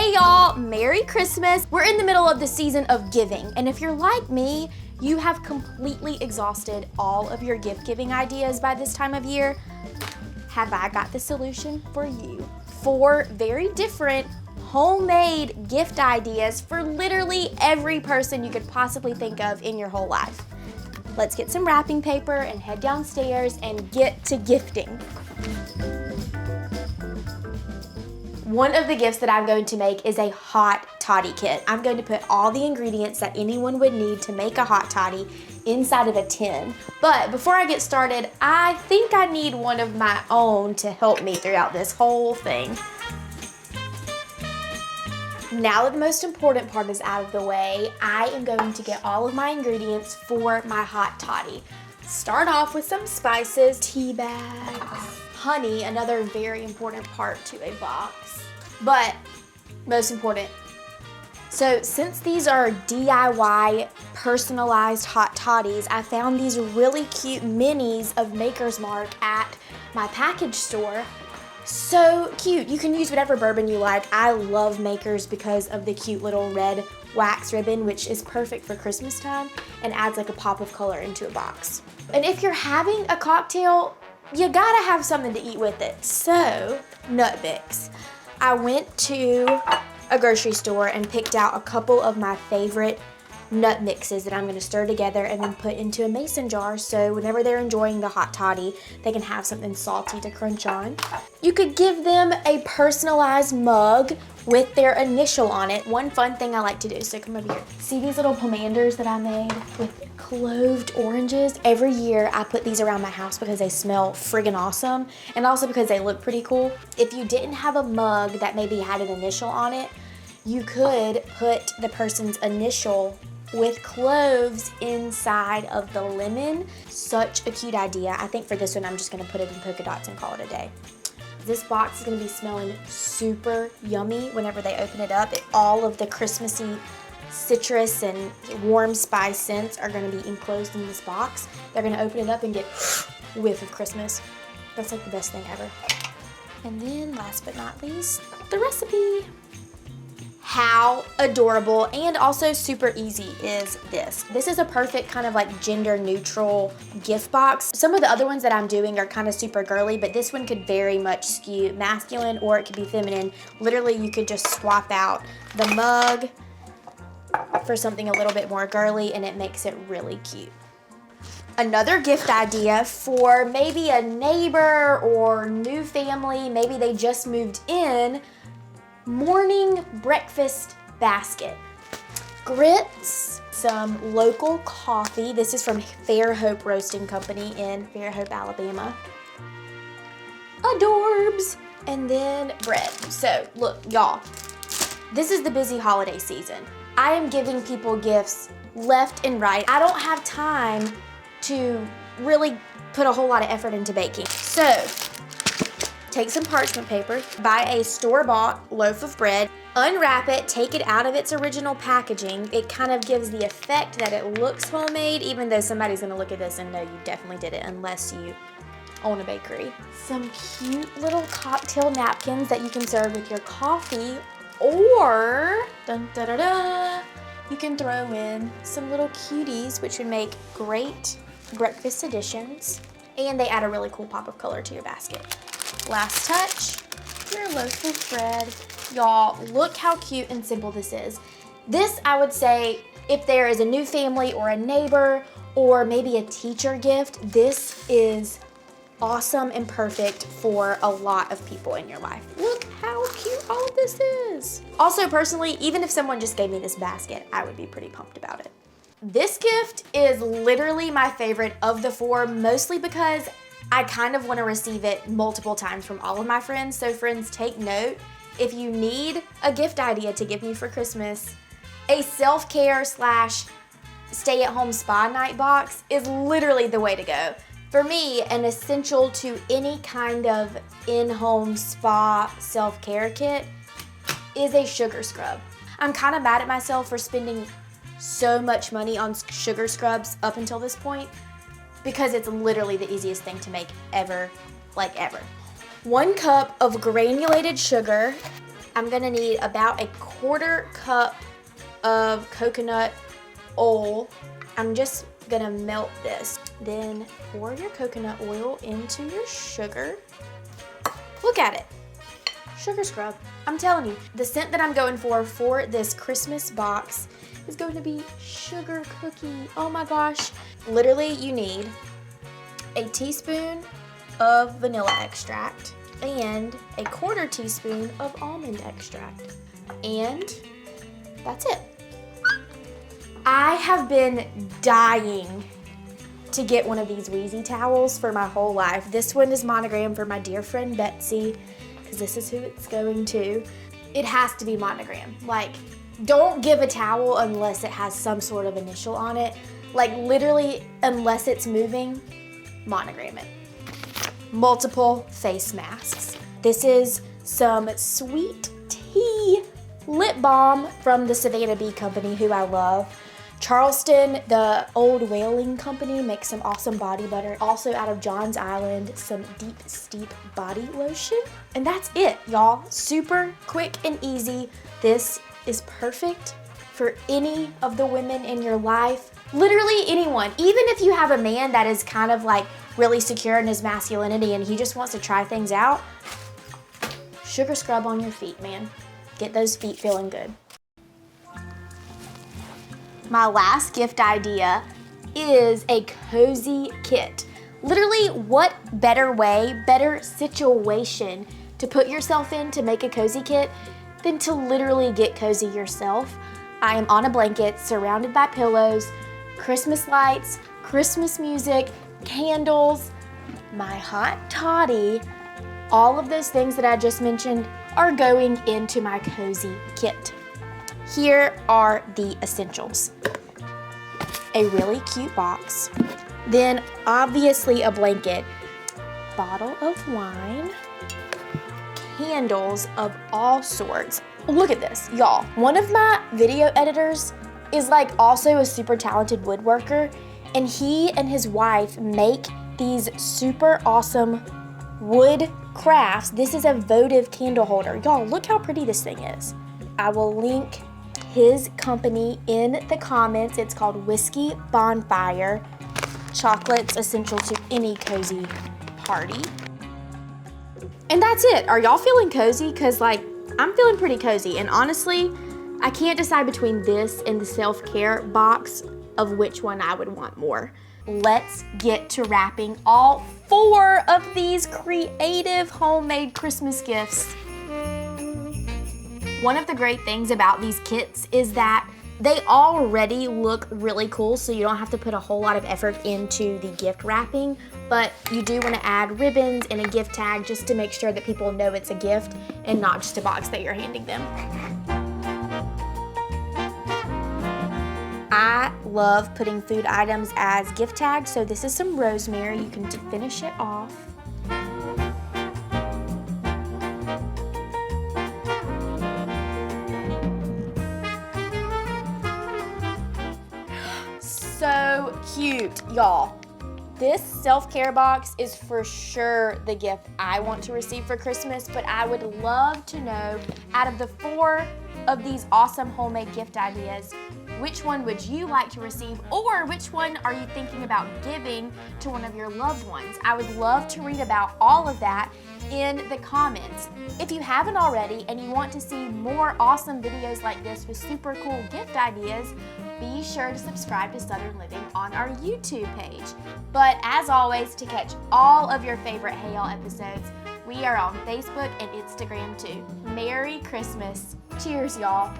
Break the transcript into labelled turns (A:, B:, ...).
A: Hey y'all, Merry Christmas. We're in the middle of the season of giving, and if you're like me, you have completely exhausted all of your gift giving ideas by this time of year. Have I got the solution for you? 4 very different homemade gift ideas for literally every person you could possibly think of in your whole life. Let's get some wrapping paper and head downstairs and get to gifting. One of the gifts that I'm going to make is a hot toddy kit. I'm going to put all the ingredients that anyone would need to make a hot toddy inside of a tin. But before I get started, I think I need one of my own to help me throughout this whole thing. Now that the most important part is out of the way, I am going to get all of my ingredients for my hot toddy. Start off with some spices, tea bags, honey, another very important part to a box, but most important. So since these are DIY personalized hot toddies, I found these really cute minis of Maker's Mark at my package store. So cute. You can use whatever bourbon you like. I love Maker's because of the cute little red wax ribbon, which is perfect for Christmas time and adds like a pop of color into a box. And if you're having a cocktail, you gotta have something to eat with it. So, nut mix. I went to a grocery store and picked out a couple of my favorite nut mixes that I'm gonna stir together and then put into a mason jar so whenever they're enjoying the hot toddy, they can have something salty to crunch on. You could give them a personalized mug with their initial on it. One fun thing I like to do, so come over here. See these little pomanders that I made with cloved oranges? Every year I put these around my house because they smell friggin' awesome and also because they look pretty cool. If you didn't have a mug that maybe had an initial on it, you could put the person's initial with cloves inside of the lemon. Such a cute idea. I think for this one, I'm just gonna put it in polka dots and call it a day. This box is gonna be smelling super yummy whenever they open it up. All of the Christmassy citrus and warm spice scents are gonna be enclosed in this box. They're gonna open it up and get a whiff of Christmas. That's like the best thing ever. And then last but not least, the recipe. How adorable and also super easy is this? This is a perfect kind of like gender neutral gift box. Some of the other ones that I'm doing are kind of super girly, but this one could very much skew masculine or it could be feminine. Literally, you could just swap out the mug for something a little bit more girly and it makes it really cute. Another gift idea for maybe a neighbor or new family, maybe they just moved in. Morning breakfast basket. Grits, some local coffee. This is from Fairhope Roasting Company in Fairhope, Alabama. Adorbs. And then bread. So look, y'all, this is the busy holiday season. I am giving people gifts left and right. I don't have time to really put a whole lot of effort into baking. So, take some parchment paper, buy a store-bought loaf of bread, unwrap it, take it out of its original packaging. It kind of gives the effect that it looks homemade, even though somebody's gonna look at this and know you definitely did it unless you own a bakery. Some cute little cocktail napkins that you can serve with your coffee, or dun, da, da, da, you can throw in some little cuties, which would make great breakfast additions, and they add a really cool pop of color to your basket. Last touch, your loaf of bread. Y'all, look how cute and simple this is. This, I would say, if there is a new family or a neighbor or maybe a teacher gift, this is awesome and perfect for a lot of people in your life. Look how cute all of this is. Also, personally, even if someone just gave me this basket, I would be pretty pumped about it. This gift is literally my favorite of the 4, mostly because I kind of want to receive it multiple times from all of my friends. So friends, take note. If you need a gift idea to give me for Christmas, a self-care / stay-at-home spa night box is literally the way to go. For me, an essential to any kind of in-home spa self-care kit is a sugar scrub. I'm kind of mad at myself for spending so much money on sugar scrubs up until this point, because it's literally the easiest thing to make ever, like ever. 1 cup of granulated sugar. I'm gonna need about a 1/4 cup of coconut oil. I'm just gonna melt this. Then pour your coconut oil into your sugar. Look at it. Sugar scrub. I'm telling you, the scent that I'm going for this Christmas box is going to be sugar cookie. Oh my gosh. Literally, you need a teaspoon of vanilla extract and a 1/4 teaspoon of almond extract. And that's it. I have been dying to get one of these Wheezy towels for my whole life. This one is monogrammed for my dear friend Betsy, because this is who it's going to. It has to be monogrammed. Like, don't give a towel unless it has some sort of initial on it. Like, literally, unless it's moving, monogram it. Multiple face masks. This is some sweet tea lip balm from the Savannah Bee Company, who I love. Charleston, the old whaling company, makes some awesome body butter. Also out of John's Island, some Deep Steep body lotion. And that's it, y'all. Super quick and easy. This is perfect for any of the women in your life. Literally anyone. Even if you have a man that is kind of like really secure in his masculinity and he just wants to try things out, sugar scrub on your feet, man. Get those feet feeling good. My last gift idea is a cozy kit. Literally, what better way, better situation to put yourself in to make a cozy kit than to literally get cozy yourself. I am on a blanket, surrounded by pillows, Christmas lights, Christmas music, candles, my hot toddy. All of those things that I just mentioned are going into my cozy kit. Here are the essentials. A really cute box, then obviously a blanket, bottle of wine, candles of all sorts. Look at this, y'all. One of my video editors is like also a super talented woodworker, and he and his wife make these super awesome wood crafts. This is a votive candle holder. Y'all, look how pretty this thing is. I will link his company in the comments. It's called Whiskey Bonfire. Chocolate's essential to any cozy party. And that's it. Are y'all feeling cozy? Because like, I'm feeling pretty cozy. And honestly, I can't decide between this and the self-care box of which one I would want more. Let's get to wrapping all 4 of these creative homemade Christmas gifts. One of the great things about these kits is that they already look really cool, so you don't have to put a whole lot of effort into the gift wrapping, but you do want to add ribbons and a gift tag just to make sure that people know it's a gift and not just a box that you're handing them. I love putting food items as gift tags, so this is some rosemary. You can finish it off. So cute, y'all. This self-care box is for sure the gift I want to receive for Christmas, but I would love to know, out of the 4 of these awesome homemade gift ideas, which one would you like to receive, or which one are you thinking about giving to one of your loved ones? I would love to read about all of that in the comments. If you haven't already and you want to see more awesome videos like this with super cool gift ideas, be sure to subscribe to Southern Living on our YouTube page. But as always, to catch all of your favorite Hey Y'all episodes, we are on Facebook and Instagram too. Merry Christmas. Cheers, y'all.